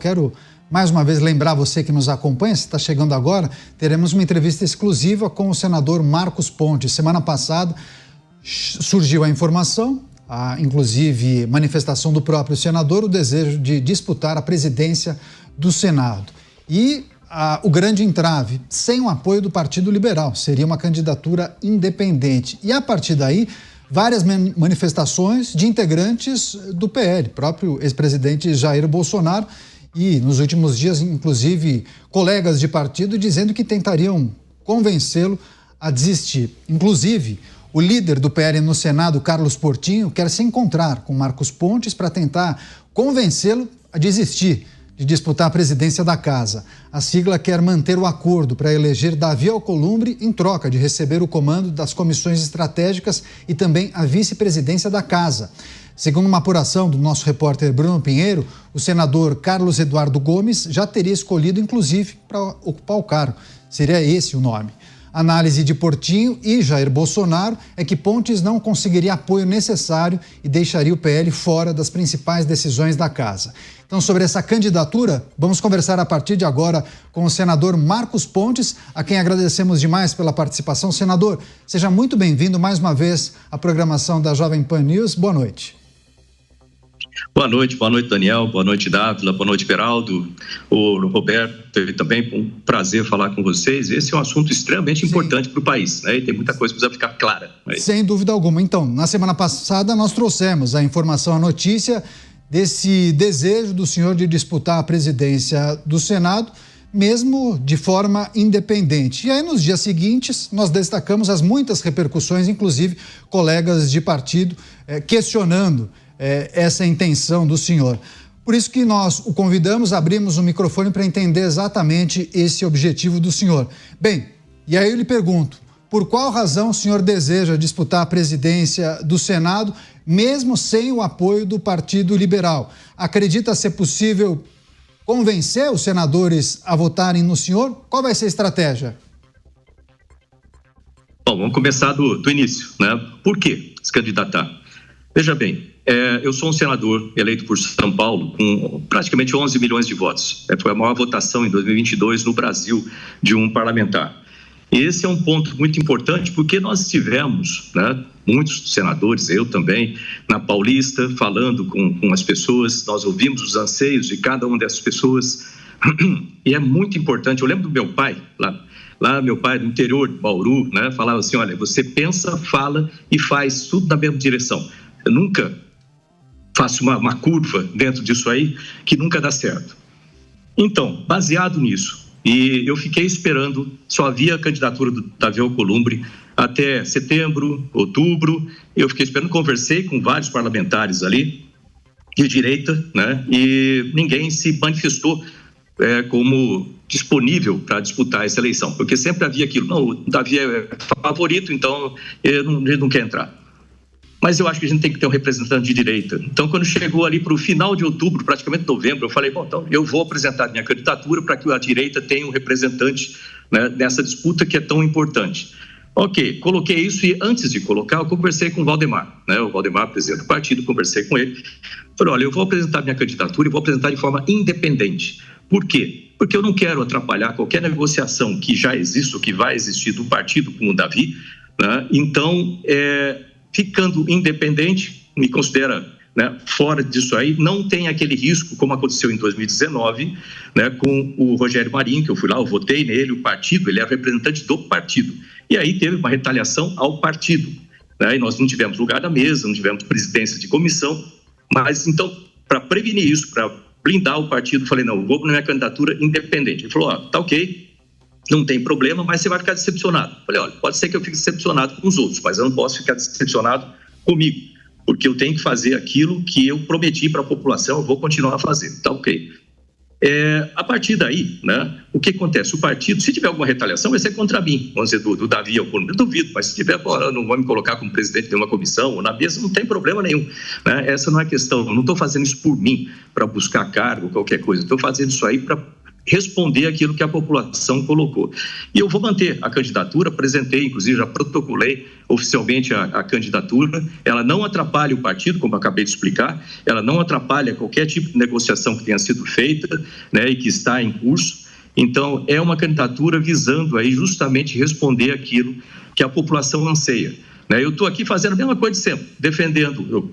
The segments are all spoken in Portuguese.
Quero mais uma vez lembrar você que nos acompanha, se está chegando agora, teremos uma entrevista exclusiva com o senador Marcos Pontes. Semana passada surgiu a informação, inclusive manifestação do próprio senador, o desejo de disputar a presidência do Senado. E o grande entrave, sem o apoio do Partido Liberal, seria uma candidatura independente. E a partir daí, várias manifestações de integrantes do PL, próprio ex-presidente Jair Bolsonaro, e nos últimos dias, inclusive, colegas de partido dizendo que tentariam convencê-lo a desistir. Inclusive, o líder do PL no Senado, Carlos Portinho, quer se encontrar com Marcos Pontes para tentar convencê-lo a desistir de disputar a presidência da casa. A sigla quer manter o acordo para eleger Davi Alcolumbre em troca de receber o comando das comissões estratégicas e também a vice-presidência da casa. Segundo uma apuração do nosso repórter Bruno Pinheiro, o senador Carlos Eduardo Gomes já teria escolhido, inclusive, para ocupar o cargo. Seria esse o nome. A análise de Portinho e Jair Bolsonaro é que Pontes não conseguiria apoio necessário e deixaria o PL fora das principais decisões da casa. Então, sobre essa candidatura, vamos conversar a partir de agora com o senador Marcos Pontes, a quem agradecemos demais pela participação. Senador, seja muito bem-vindo mais uma vez à programação da Jovem Pan News. Boa noite. Boa noite, Daniel, boa noite, Dávila, boa noite, Beraldo, o Roberto, também um prazer falar com vocês. Esse é um assunto extremamente importante para o país, né? E tem muita coisa que precisa ficar clara. Sem dúvida alguma. Então, na semana passada nós trouxemos a informação, a notícia desse desejo do senhor de disputar a presidência do Senado, mesmo de forma independente. E aí, nos dias seguintes, nós destacamos as muitas repercussões, inclusive colegas de partido questionando essa intenção do senhor. Por isso que nós o convidamos, abrimos o microfone para entender exatamente esse objetivo do senhor. Bem, e aí eu lhe pergunto, por qual razão o senhor deseja disputar a presidência do Senado, mesmo sem o apoio do Partido Liberal? Acredita ser possível convencer os senadores a votarem no senhor? Qual vai ser a estratégia? Bom, vamos começar do início, né? Por que se candidatar? Veja bem, eu sou um senador eleito por São Paulo com praticamente 11 milhões de votos. Foi a maior votação em 2022 no Brasil de um parlamentar. E esse é um ponto muito importante porque nós tivemos, né, muitos senadores, eu também, na Paulista, falando com as pessoas, nós ouvimos os anseios de cada uma dessas pessoas e é muito importante. Eu lembro do meu pai, lá meu pai do interior de Bauru, né, falava assim, olha, você pensa, fala e faz tudo na mesma direção. Eu nunca faço uma curva dentro disso aí que nunca dá certo. Então, baseado nisso, e eu fiquei esperando, só havia a candidatura do Davi Alcolumbre até setembro, outubro, eu fiquei esperando, conversei com vários parlamentares ali, de direita, né, e ninguém se manifestou como disponível para disputar essa eleição, porque sempre havia aquilo, não, o Davi é favorito, então ele não quer entrar. Mas eu acho que a gente tem que ter um representante de direita. Então, quando chegou ali para o final de outubro, praticamente novembro, eu falei, bom, então eu vou apresentar minha candidatura para que a direita tenha um representante, né, nessa disputa que é tão importante. Ok, coloquei isso e antes de colocar, eu conversei com o Valdemar, né, o Valdemar, presidente do partido, conversei com ele. Falei, olha, eu vou apresentar minha candidatura e vou apresentar de forma independente. Por quê? Porque eu não quero atrapalhar qualquer negociação que já existe ou que vai existir do partido com o Davi, né? Então, ficando independente, me considera, né, fora disso aí, não tem aquele risco como aconteceu em 2019, né, com o Rogério Marinho, que eu fui lá, eu votei nele, o partido, ele é representante do partido. E aí teve uma retaliação ao partido, né, e nós não tivemos lugar na mesa, não tivemos presidência de comissão, mas então, para prevenir isso, para blindar o partido, falei, não, eu vou na minha candidatura independente. Ele falou, tá ok, não tem problema, mas você vai ficar decepcionado. Falei, olha, pode ser que eu fique decepcionado com os outros, mas eu não posso ficar decepcionado comigo, porque eu tenho que fazer aquilo que eu prometi para a população, eu vou continuar a fazer, tá ok. A partir daí, né, o que acontece? O partido, se tiver alguma retaliação, vai ser contra mim, vamos dizer, do Davi Alcolumbre, eu duvido, mas se tiver, não vou me colocar como presidente de uma comissão ou na mesa, não tem problema nenhum, né? Essa não é a questão, eu não estou fazendo isso por mim, para buscar cargo, qualquer coisa, estou fazendo isso aí para responder aquilo que a população colocou. E eu vou manter a candidatura, apresentei, inclusive já protocolei oficialmente a candidatura, ela não atrapalha o partido, como eu acabei de explicar, ela não atrapalha qualquer tipo de negociação que tenha sido feita, né, e que está em curso. Então, é uma candidatura visando aí justamente responder aquilo que a população anseia. Né? Eu estou aqui fazendo a mesma coisa de sempre, defendendo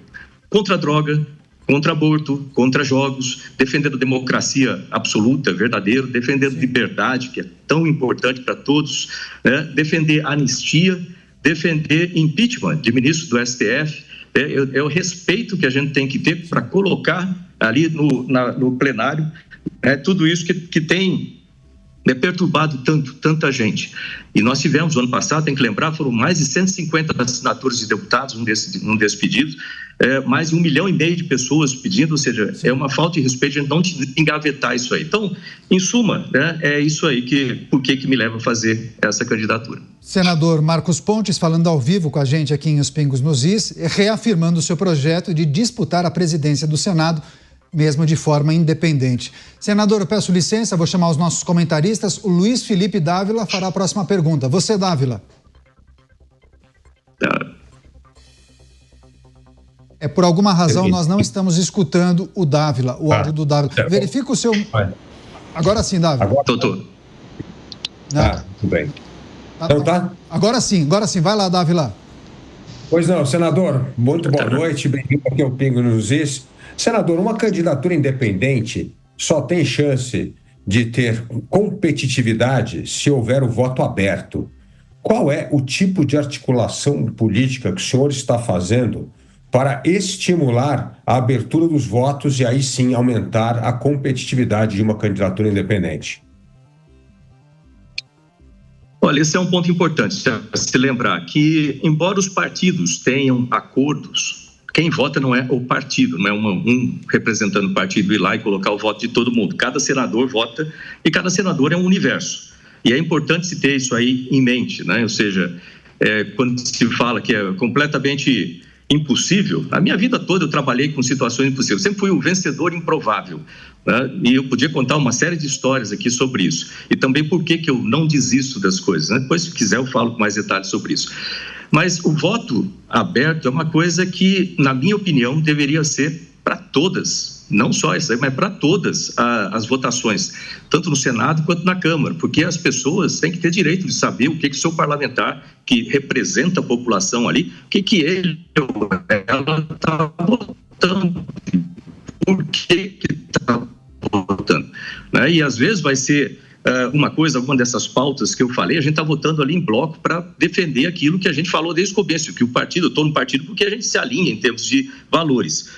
contra a droga, contra aborto, contra jogos, defendendo democracia absoluta, verdadeira, defendendo liberdade, que é tão importante para todos, né? Defender anistia, defender impeachment de ministros do STF. É o respeito que a gente tem que ter para colocar ali no plenário tudo isso que tem perturbado tanta gente. E nós tivemos, no ano passado, tem que lembrar, foram mais de 150 assinaturas de deputados num desses pedidos, mais de 1,5 milhão de pessoas pedindo, ou seja, é uma falta de respeito a gente não engavetar isso aí. Então, em suma, né, é isso aí por que me leva a fazer essa candidatura. Senador Marcos Pontes, falando ao vivo com a gente aqui em Os Pingos nos Is, reafirmando o seu projeto de disputar a presidência do Senado, mesmo de forma independente. Senador, eu peço licença, vou chamar os nossos comentaristas. O Luiz Felipe Dávila fará a próxima pergunta. Você, Dávila. Por alguma razão nós não estamos escutando o Dávila, o áudio do Dávila. Verifica o seu... Agora sim, Dávila. Doutor. Tudo bem. Então tá? Agora sim. Vai lá, Dávila. Pois não, senador, muito boa noite, bem-vindo aqui ao Pingo nos Is. Senador, uma candidatura independente só tem chance de ter competitividade se houver o voto aberto. Qual é o tipo de articulação política que o senhor está fazendo para estimular a abertura dos votos e aí sim aumentar a competitividade de uma candidatura independente? Olha, esse é um ponto importante, se lembrar que, embora os partidos tenham acordos, quem vota não é o partido, não é um representando o partido ir lá e colocar o voto de todo mundo. Cada senador vota e cada senador é um universo. E é importante se ter isso aí em mente, né? Ou seja, quando se fala que é completamente impossível, a minha vida toda eu trabalhei com situações impossíveis. Sempre fui o vencedor improvável, né? E eu podia contar uma série de histórias aqui sobre isso. E também por que eu não desisto das coisas, né? Depois, se quiser, eu falo com mais detalhes sobre isso. Mas o voto aberto é uma coisa que, na minha opinião, deveria ser para todas, não só essa, mas para todas as votações, tanto no Senado quanto na Câmara, porque as pessoas têm que ter direito de saber o que o seu parlamentar, que representa a população ali, o que ele ou ela está votando, por que está votando, né? E às vezes vai ser alguma dessas pautas que eu falei, a gente está votando ali em bloco para defender aquilo que a gente falou desde o começo, que o partido, eu estou no partido porque a gente se alinha em termos de valores.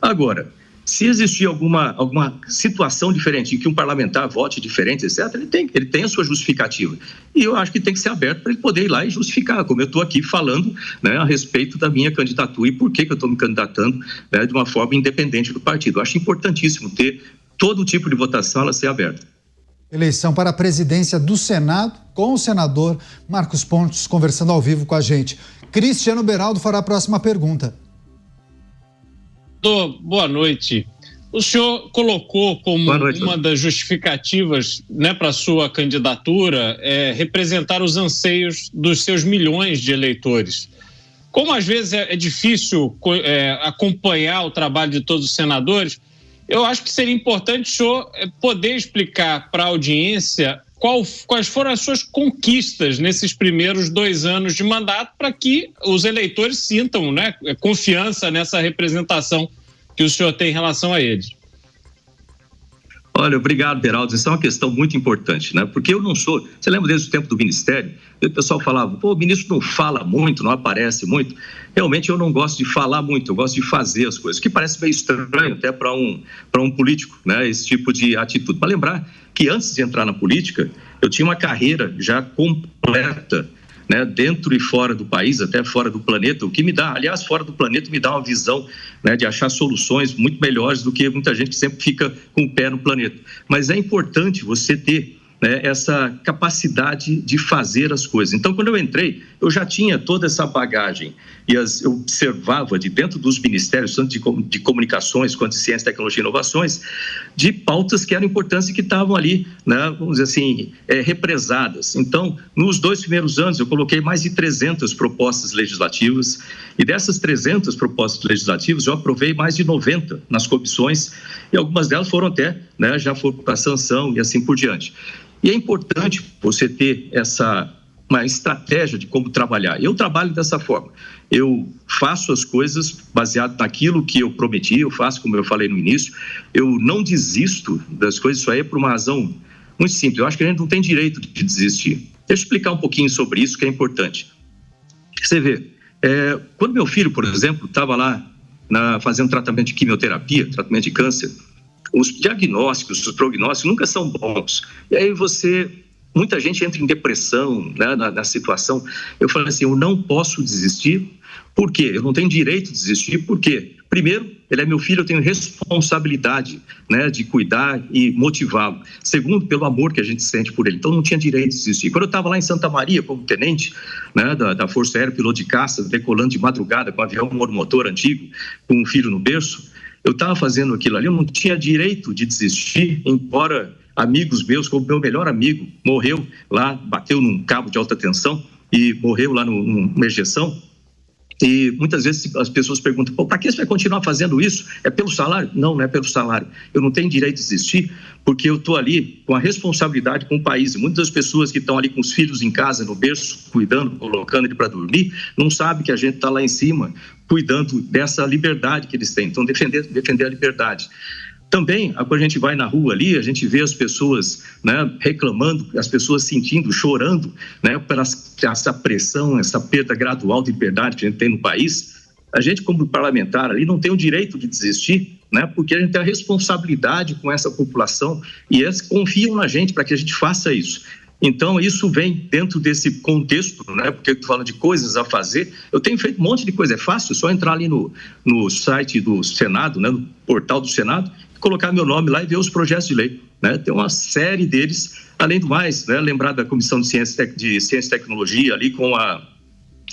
Agora, se existir alguma situação diferente em que um parlamentar vote diferente, etc., ele tem a sua justificativa. E eu acho que tem que ser aberto para ele poder ir lá e justificar, como eu estou aqui falando, né, a respeito da minha candidatura e por que eu estou me candidatando, né, de uma forma independente do partido. Eu acho importantíssimo ter todo tipo de votação ela ser aberta. Eleição para a presidência do Senado, com o senador Marcos Pontes conversando ao vivo com a gente. Cristiano Beraldo fará a próxima pergunta. Boa noite. O senhor colocou como uma das justificativas, né, para a sua candidatura representar os anseios dos seus milhões de eleitores. Como às vezes é difícil acompanhar o trabalho de todos os senadores, eu acho que seria importante o senhor poder explicar para a audiência quais foram as suas conquistas nesses primeiros 2 anos de mandato para que os eleitores sintam, né, confiança nessa representação que o senhor tem em relação a eles. Olha, obrigado, Beraldo. Isso é uma questão muito importante, né? Porque eu não sou... Você lembra desde o tempo do Ministério? O pessoal falava, o ministro não fala muito, não aparece muito. Realmente eu não gosto de falar muito, eu gosto de fazer as coisas, que parece meio estranho até para um político, né? Esse tipo de atitude. Mas lembrar que antes de entrar na política, eu tinha uma carreira já completa, né, dentro e fora do país, até fora do planeta, o que me dá, aliás, fora do planeta me dá uma visão, né, de achar soluções muito melhores do que muita gente que sempre fica com o pé no planeta. Mas é importante você ter né, essa capacidade de fazer as coisas. Então, quando eu entrei, eu já tinha toda essa bagagem e eu observava de dentro dos ministérios, tanto de comunicações quanto de ciência, tecnologia e inovações, de pautas que eram importantes e que estavam ali, né, vamos dizer assim, represadas. Então, nos 2 primeiros anos, eu coloquei mais de 300 propostas legislativas e dessas 300 propostas legislativas, eu aprovei mais de 90 nas comissões e algumas delas foram até, né, já foram para sanção e assim por diante. E é importante você ter uma estratégia de como trabalhar. Eu trabalho dessa forma. Eu faço as coisas baseado naquilo que eu prometi, eu faço como eu falei no início. Eu não desisto das coisas, isso aí é por uma razão muito simples. Eu acho que a gente não tem direito de desistir. Deixa eu explicar um pouquinho sobre isso, que é importante. Você vê, quando meu filho, por exemplo, estava lá fazendo tratamento de quimioterapia, tratamento de câncer, os diagnósticos, os prognósticos nunca são bons. E aí muita gente entra em depressão, né, na situação. Eu falei assim, eu não posso desistir. Por quê? Eu não tenho direito de desistir. Por quê? Primeiro, ele é meu filho, eu tenho responsabilidade, né, de cuidar e motivá-lo. Segundo, pelo amor que a gente sente por ele. Então, não tinha direito de desistir. Quando eu estava lá em Santa Maria, como tenente, né, da Força Aérea, piloto de caça, decolando de madrugada com um avião monomotor antigo, com um filho no berço, eu estava fazendo aquilo ali, eu não tinha direito de desistir, embora amigos meus, como meu melhor amigo, morreu lá, bateu num cabo de alta tensão e morreu lá numa ejeção. E muitas vezes as pessoas perguntam, para que você vai continuar fazendo isso? É pelo salário? Não, não é pelo salário. Eu não tenho direito de desistir porque eu estou ali com a responsabilidade com o país. E muitas das pessoas que estão ali com os filhos em casa, no berço, cuidando, colocando ele para dormir, não sabem que a gente está lá em cima cuidando dessa liberdade que eles têm. Então, defender a liberdade. Também, quando a gente vai na rua ali, a gente vê as pessoas, né, reclamando, as pessoas sentindo, chorando, né, por essa pressão, essa perda gradual de liberdade que a gente tem no país. A gente, como parlamentar ali, não tem o direito de desistir, né, porque a gente tem a responsabilidade com essa população e eles confiam na gente para que a gente faça isso. Então, isso vem dentro desse contexto, né? Porque eu estou falando de coisas a fazer. Eu tenho feito um monte de coisa, é fácil, é só entrar ali no site do Senado, né? No portal do Senado, colocar meu nome lá e ver os projetos de lei, né? Tem uma série deles, além do mais, né? Lembrar da Comissão de Ciência e Tecnologia, ali com a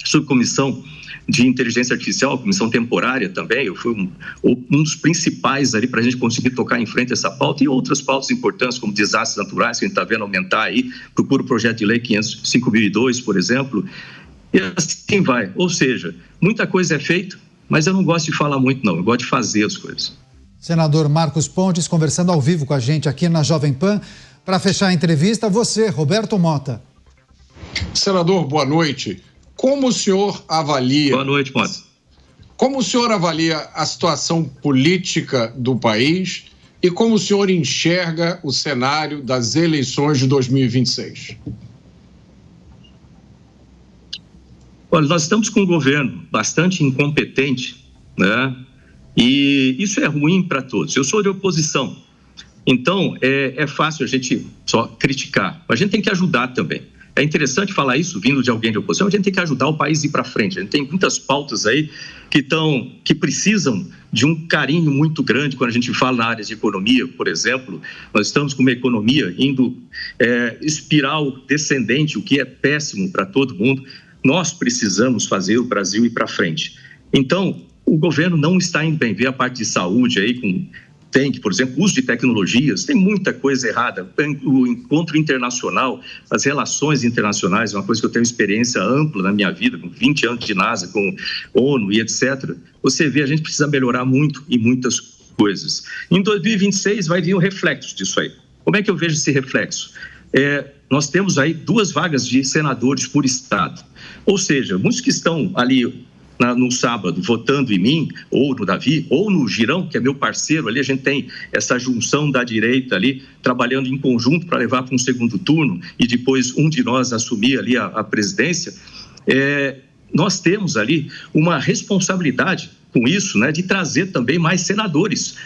subcomissão de inteligência artificial, comissão temporária também, eu fui um dos principais ali para a gente conseguir tocar em frente essa pauta e outras pautas importantes como desastres naturais que a gente está vendo aumentar aí, procura o projeto de lei 5.002, por exemplo, e assim vai. Ou seja, muita coisa é feita, mas eu não gosto de falar muito não, eu gosto de fazer as coisas. Senador Marcos Pontes conversando ao vivo com a gente aqui na Jovem Pan. Para fechar a entrevista, você, Roberto Mota. Senador, boa noite. Como o senhor avalia... Boa noite, Mota. Como o senhor avalia a situação política do país e como o senhor enxerga o cenário das eleições de 2026? Olha, nós estamos com um governo bastante incompetente, né? E isso é ruim para todos. Eu sou de oposição, então é fácil a gente só criticar, mas a gente tem que ajudar também. É interessante falar isso vindo de alguém de oposição, a gente tem que ajudar o país a ir para frente. A gente tem muitas pautas aí que precisam de um carinho muito grande quando a gente fala na área de economia, por exemplo. Nós estamos com uma economia indo espiral descendente, o que é péssimo para todo mundo. Nós precisamos fazer o Brasil ir para frente. Então, o governo não está indo bem. Vê a parte de saúde aí, por exemplo, uso de tecnologias, tem muita coisa errada. O encontro internacional, as relações internacionais, é uma coisa que eu tenho experiência ampla na minha vida, com 20 anos de NASA, com ONU e etc. Você vê, a gente precisa melhorar muito e muitas coisas. Em 2026 vai vir um reflexo disso aí. Como é que eu vejo esse reflexo? Nós temos aí 2 vagas de senadores por estado. Ou seja, muitos que estão ali no sábado, votando em mim, ou no Davi, ou no Girão, que é meu parceiro ali, a gente tem essa junção da direita ali, trabalhando em conjunto para levar para um segundo turno e depois um de nós assumir ali a presidência. Nós temos ali uma responsabilidade com isso, né, de trazer também mais senadores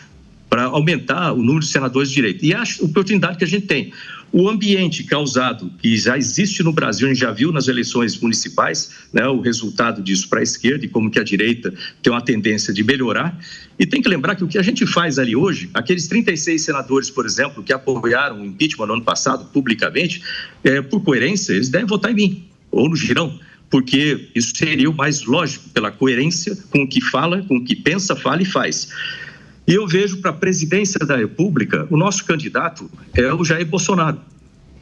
para aumentar o número de senadores de direita. E a oportunidade que a gente tem. o ambiente causado, que já existe no Brasil, a gente já viu nas eleições municipais, né, o resultado disso para a esquerda e como que a direita tem uma tendência de melhorar. E tem que lembrar que o que a gente faz ali hoje, aqueles 36 senadores, por exemplo, que apoiaram o impeachment no ano passado publicamente, por coerência, eles devem votar em mim, ou no Girão, porque isso seria o mais lógico, pela coerência com o que fala, com o que pensa, fala e faz. E eu vejo para a presidência da República, o nosso candidato é o Jair Bolsonaro,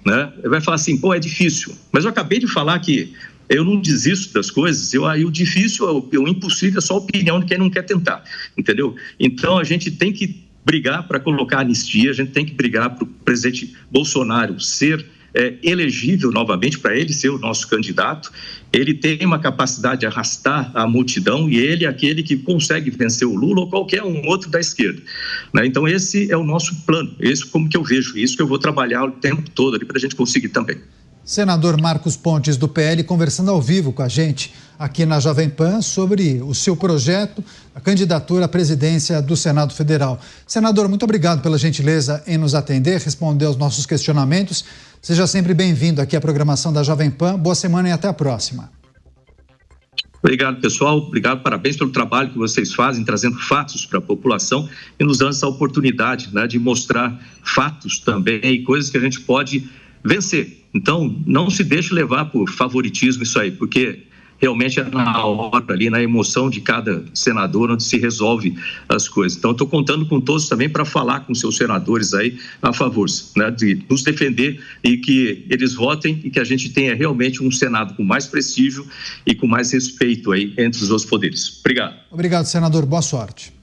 né? Ele vai falar assim, é difícil. Mas eu acabei de falar que eu não desisto das coisas, o difícil, o impossível é só a opinião de quem não quer tentar, entendeu? Então a gente tem que brigar para colocar anistia, a gente tem que brigar para o presidente Bolsonaro ser elegível novamente, para ele ser o nosso candidato. Ele tem uma capacidade de arrastar a multidão e ele é aquele que consegue vencer o Lula ou qualquer um outro da esquerda, né? Então esse é o nosso plano, esse como que eu vejo, isso que eu vou trabalhar o tempo todo ali para a gente conseguir também. Senador Marcos Pontes, do PL, conversando ao vivo com a gente aqui na Jovem Pan sobre o seu projeto, a candidatura à presidência do Senado Federal. Senador, muito obrigado pela gentileza em nos atender, responder aos nossos questionamentos. Seja sempre bem-vindo aqui à programação da Jovem Pan. Boa semana e até a próxima. Obrigado, pessoal. Obrigado, parabéns pelo trabalho que vocês fazem, trazendo fatos para a população e nos dando essa oportunidade, né, de mostrar fatos também e coisas que a gente pode vencer. Então, não se deixe levar por favoritismo isso aí, porque realmente é na hora ali, na emoção de cada senador, onde se resolve as coisas. Então, estou contando com todos também para falar com seus senadores aí a favor, né, de nos defender e que eles votem e que a gente tenha realmente um Senado com mais prestígio e com mais respeito aí entre os outros poderes. Obrigado. Obrigado, senador. Boa sorte.